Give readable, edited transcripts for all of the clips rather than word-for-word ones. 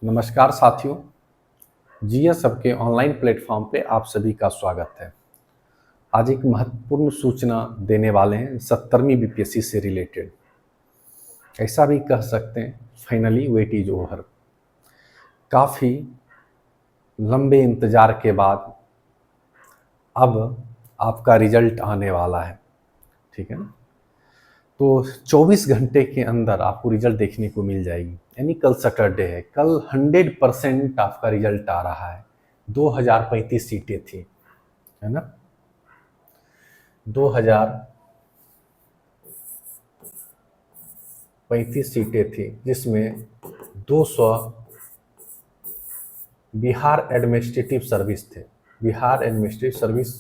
नमस्कार साथियों। जीएस सबके ऑनलाइन प्लेटफॉर्म पे आप सभी का स्वागत है। आज एक महत्वपूर्ण सूचना देने वाले हैं 70वीं बीपीएससी से रिलेटेड। ऐसा भी कह सकते हैं फाइनली वेट इज ओवर। काफ़ी लंबे इंतज़ार के बाद अब आपका रिजल्ट आने वाला है, ठीक है ना। तो 24 घंटे के अंदर आपको रिजल्ट देखने को मिल जाएगी। यानी कल सैटरडे है, कल 100% आपका रिजल्ट आ रहा है। 2035 सीटें थी, है ना। 2035 सीटें थी जिसमें 200 बिहार एडमिनिस्ट्रेटिव सर्विस थे। बिहार एडमिनिस्ट्रेटिव सर्विस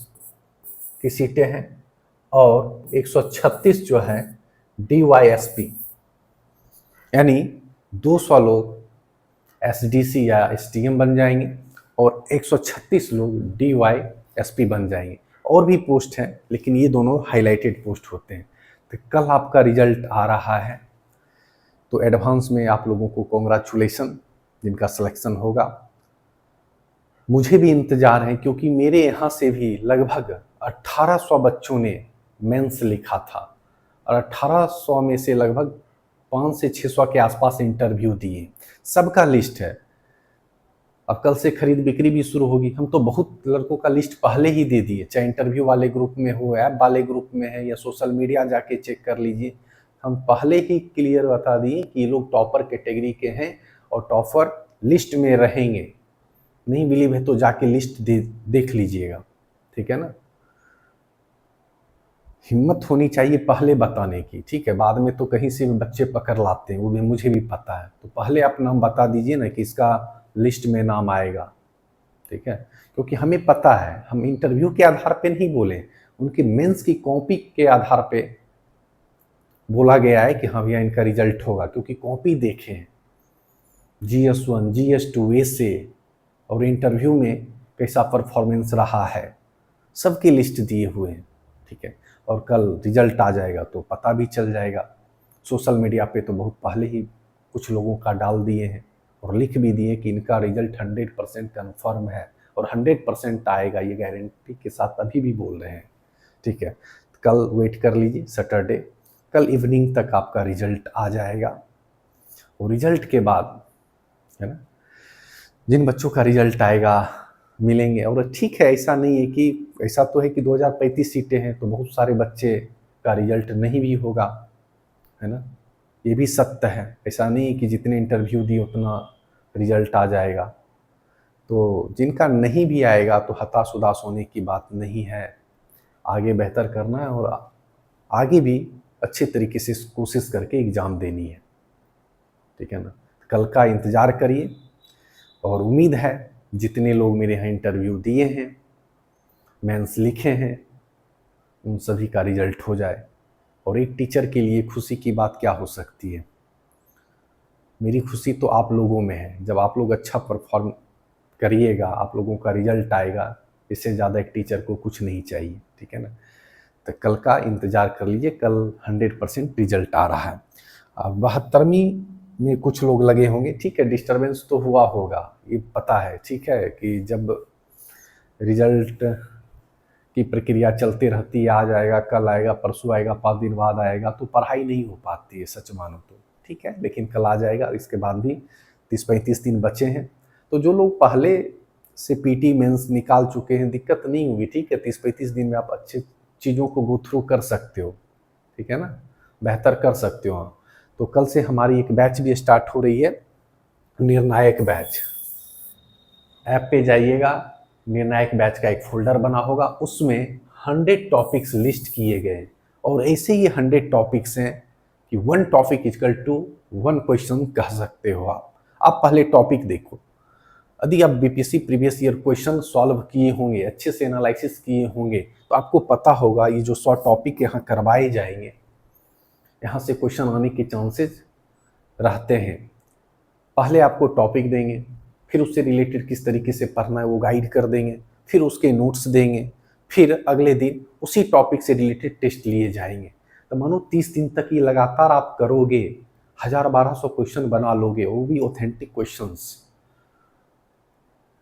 की सीटें हैं और 136 जो है DYSP, यानी 200 लोग SDC या STM बन जाएंगे और 136 लोग DYSP बन जाएंगे। और भी पोस्ट हैं लेकिन ये दोनों हाईलाइटेड पोस्ट होते हैं। तो कल आपका रिजल्ट आ रहा है, तो एडवांस में आप लोगों को कॉन्ग्रेचुलेसन जिनका सिलेक्शन होगा। मुझे भी इंतज़ार है क्योंकि मेरे यहाँ से भी लगभग 1800 बच्चों ने मेंस लिखा था और 1800 में से लगभग 500 से 600 के आसपास इंटरव्यू दिए। सबका लिस्ट है। अब कल से खरीद बिक्री भी शुरू होगी। हम तो बहुत लड़कों का लिस्ट पहले ही दे दिए, चाहे इंटरव्यू वाले ग्रुप में हो, ऐप वाले ग्रुप में है या सोशल मीडिया जाके चेक कर लीजिए। हम पहले ही क्लियर बता दिए कि ये लोग टॉपर कैटेगरी के हैं और टॉपर लिस्ट में रहेंगे। नहीं बिलीव है तो जाके लिस्ट देख लीजिएगा, ठीक है ना। हिम्मत होनी चाहिए पहले बताने की, ठीक है। बाद में तो कहीं से भी बच्चे पकड़ लाते हैं, वो भी मुझे भी पता है। तो पहले आप नाम बता दीजिए ना कि इसका लिस्ट में नाम आएगा, ठीक है। क्योंकि हमें पता है, हम इंटरव्यू के आधार पे नहीं बोले, उनके मेंस की कॉपी के आधार पे बोला गया है कि हाँ भैया इनका रिजल्ट होगा। क्योंकि कॉपी देखे हैं, GS1 GS2 ऐसे और इंटरव्यू में कैसा परफॉर्मेंस रहा है, सबकी लिस्ट दिए हुए हैं, ठीक है। और कल रिजल्ट आ जाएगा तो पता भी चल जाएगा। सोशल मीडिया पे तो बहुत पहले ही कुछ लोगों का डाल दिए हैं और लिख भी दिए कि इनका रिजल्ट 100% कन्फर्म है और 100% आएगा, ये गारंटी के साथ अभी भी बोल रहे हैं, ठीक है। कल वेट कर लीजिए, सैटरडे कल इवनिंग तक आपका रिजल्ट आ जाएगा। और रिजल्ट के बाद, है ना, जिन बच्चों का रिजल्ट आएगा मिलेंगे। और ठीक है, ऐसा नहीं है कि, ऐसा तो है कि 2035 सीटें हैं तो बहुत सारे बच्चे का रिजल्ट नहीं भी होगा, है ना। ये भी सत्य है। ऐसा नहीं है कि जितने इंटरव्यू दिए उतना रिजल्ट आ जाएगा। तो जिनका नहीं भी आएगा तो हताश उदास होने की बात नहीं है। आगे बेहतर करना है और आगे भी अच्छे तरीके से कोशिश करके एग्ज़ाम देनी है, ठीक है ना। कल का इंतज़ार करिए और उम्मीद है जितने लोग मेरे यहाँ इंटरव्यू दिए हैं, मेंस लिखे हैं, उन सभी का रिजल्ट हो जाए। और एक टीचर के लिए खुशी की बात क्या हो सकती है। मेरी खुशी तो आप लोगों में है। जब आप लोग अच्छा परफॉर्म करिएगा, आप लोगों का रिजल्ट आएगा, इससे ज़्यादा एक टीचर को कुछ नहीं चाहिए, ठीक है ना। तो कल का इंतज़ार कर लीजिए, कल 100% रिजल्ट आ रहा है। अब 72वीं में कुछ लोग लगे होंगे, ठीक है, डिस्टर्बेंस तो हुआ होगा, ये पता है, ठीक है, कि जब रिजल्ट की प्रक्रिया चलती रहती है, आज आएगा, कल आएगा, परसों आएगा, 5 दिन बाद आएगा, तो पढ़ाई नहीं हो पाती है, सच मानो तो, ठीक है। लेकिन कल आ जाएगा। इसके बाद भी 30-35 दिन बचे हैं। तो जो लोग पहले से PT मेंस निकाल चुके हैं, दिक्कत नहीं होगी, ठीक है। 30-35 दिन में आप अच्छे चीज़ों को गो थ्रू कर सकते हो, ठीक है ना, बेहतर कर सकते हो। तो कल से हमारी एक बैच भी स्टार्ट हो रही है, निर्णायक बैच। ऐप पे जाइएगा, निर्णायक बैच का एक फोल्डर बना होगा, उसमें 100 टॉपिक्स लिस्ट किए गए और ऐसे ही 100 टॉपिक्स हैं कि 1 टॉपिक इक्वल टू 1 क्वेश्चन कह सकते हो आप पहले टॉपिक देखो। यदि आप BPSC previous year question solve किए होंगे, अच्छे से एनालिसिस किए होंगे, तो आपको पता होगा ये जो 100 टॉपिक यहाँ करवाए जाएंगे, यहाँ से क्वेश्चन आने के चांसेस रहते हैं। पहले आपको टॉपिक देंगे, फिर उससे रिलेटेड किस तरीके से पढ़ना है वो गाइड कर देंगे, फिर उसके नोट्स देंगे, फिर अगले दिन उसी टॉपिक से रिलेटेड टेस्ट लिए जाएंगे। तो मानो 30 दिन तक ये लगातार आप करोगे, 1000-1200 क्वेश्चन बना लोगे, वो भी ऑथेंटिक क्वेश्चंस,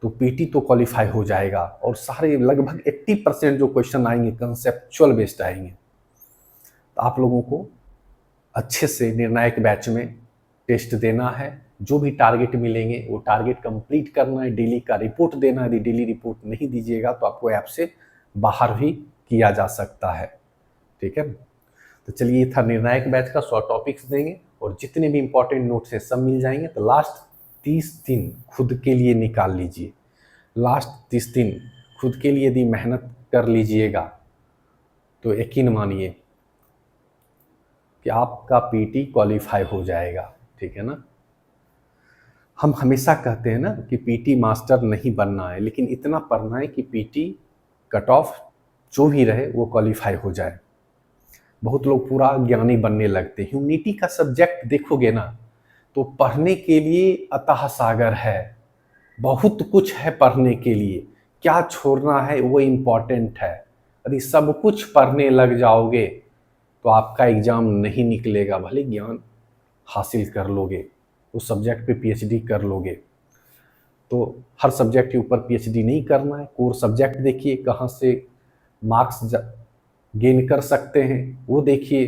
तो पीटी तो क्वालिफाई हो जाएगा, और सारे लगभग 80% जो क्वेश्चन आएंगे कंसेप्चुअल बेस्ड आएंगे। तो आप लोगों को अच्छे से निर्णायक बैच में टेस्ट देना है, जो भी टारगेट मिलेंगे वो टारगेट कंप्लीट करना है, डेली का रिपोर्ट देना है। यदि डेली रिपोर्ट नहीं दीजिएगा तो आपको ऐप से बाहर भी किया जा सकता है, ठीक है। तो चलिए, ये था निर्णायक बैच का 100 टॉपिक्स देंगे, और जितने भी इंपॉर्टेंट नोट्स हैं सब मिल जाएंगे। तो लास्ट 30 दिन खुद के लिए निकाल लीजिए। लास्ट 30 दिन खुद के लिए यदि मेहनत कर लीजिएगा तो यकीन मानिए कि आपका पीटी क्वालिफाई हो जाएगा, ठीक है ना। हम हमेशा कहते हैं ना कि पीटी मास्टर नहीं बनना है, लेकिन इतना पढ़ना है कि पीटी कट ऑफ जो भी रहे वो क्वालिफाई हो जाए। बहुत लोग पूरा ज्ञानी बनने लगते हैं। ह्यूमैनिटी का सब्जेक्ट देखोगे ना तो पढ़ने के लिए अथाह सागर है, बहुत कुछ है पढ़ने के लिए। क्या छोड़ना है वो इम्पॉर्टेंट है। यदि सब कुछ पढ़ने लग जाओगे तो आपका एग्ज़ाम नहीं निकलेगा, भले ज्ञान हासिल कर लोगे, उस सब्जेक्ट पे पीएचडी कर लोगे। तो हर सब्जेक्ट के ऊपर पीएचडी नहीं करना है। कोर सब्जेक्ट देखिए, कहाँ से मार्क्स गेन कर सकते हैं वो देखिए।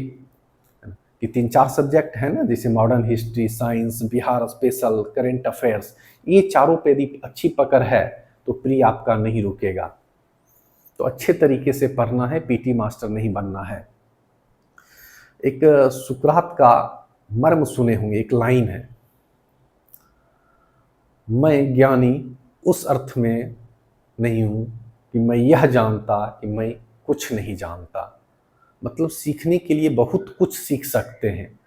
कि 3-4 सब्जेक्ट है ना, जैसे modern history, science, Bihar special, current affairs, ये चारों पे यदि अच्छी पकड़ है तो प्री आपका नहीं रुकेगा। तो अच्छे तरीके से पढ़ना है, पीटी मास्टर नहीं बनना है। एक सुकरात का मर्म सुने होंगे, एक लाइन है, मैं ज्ञानी उस अर्थ में नहीं हूँ कि मैं यह जानता कि मैं कुछ नहीं जानता। मतलब सीखने के लिए बहुत कुछ सीख सकते हैं,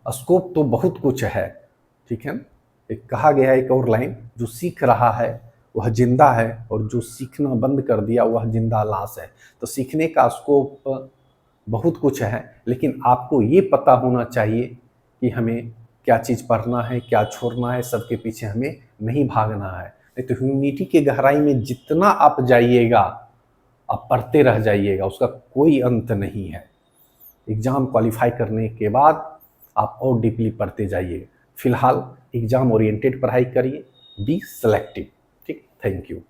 स्कोप तो बहुत कुछ है, ठीक है। एक कहा गया है, एक और लाइन, जो सीख रहा है वह जिंदा है और जो सीखना बंद कर दिया वह जिंदा लाश है। तो सीखने का स्कोप बहुत कुछ है, लेकिन आपको ये पता होना चाहिए कि हमें क्या चीज़ पढ़ना है, क्या छोड़ना है। सबके पीछे हमें नहीं भागना है। नहीं तो ह्यूमैनिटी के गहराई में जितना आप जाइएगा आप पढ़ते रह जाइएगा, उसका कोई अंत नहीं है। एग्ज़ाम क्वालिफाई करने के बाद आप और डीपली पढ़ते जाइए। फिलहाल एग्ज़ाम ओरिएंटेड पढ़ाई करिए, बी सेलेक्टिव, ठीक। Thank you.